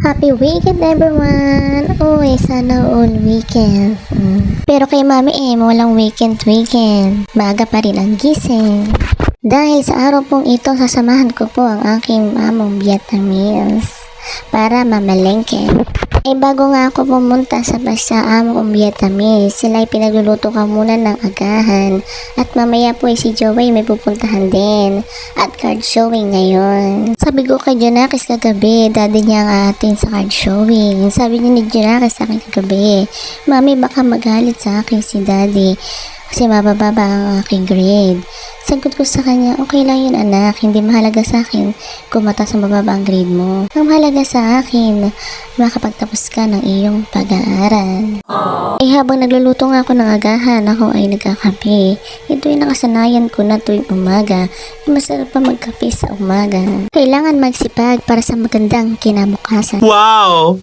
Happy weekend everyone! Uy, sana all weekend. Pero kay Mami walang weekend. Maaga pa rin ang gising. Dahil sa araw pong ito, sasamahan ko po ang aking mamong Vietnamese para mamalengke. Bago nga ako pumunta sa amo kong Vietnamese, sila ay pinagluluto ka muna ng agahan. At mamaya po si Joey may pupuntahan din. At card showing ngayon. Sabi ko kay Junakis kagabi, daddy niya ang atin sa card showing. Sabi niya ni Junakis sa akin kagabi, Mami baka magalit sa akin si daddy kasi mabababa ang aking grade. Sagot ko sa kanya, okay lang yun anak, hindi mahalaga sa akin kung mataas ang mababa ang grade mo. Ang mahalaga sa akin, makapagtapos ka ng iyong pag-aaral. Habang nagluluto nga ako ng agahan, ako ay nagkakape. Ito ay nakasanayan ko na tuwing umaga. Masarap pa magkape sa umaga. Kailangan magsipag para sa magandang kinabukasan. Wow!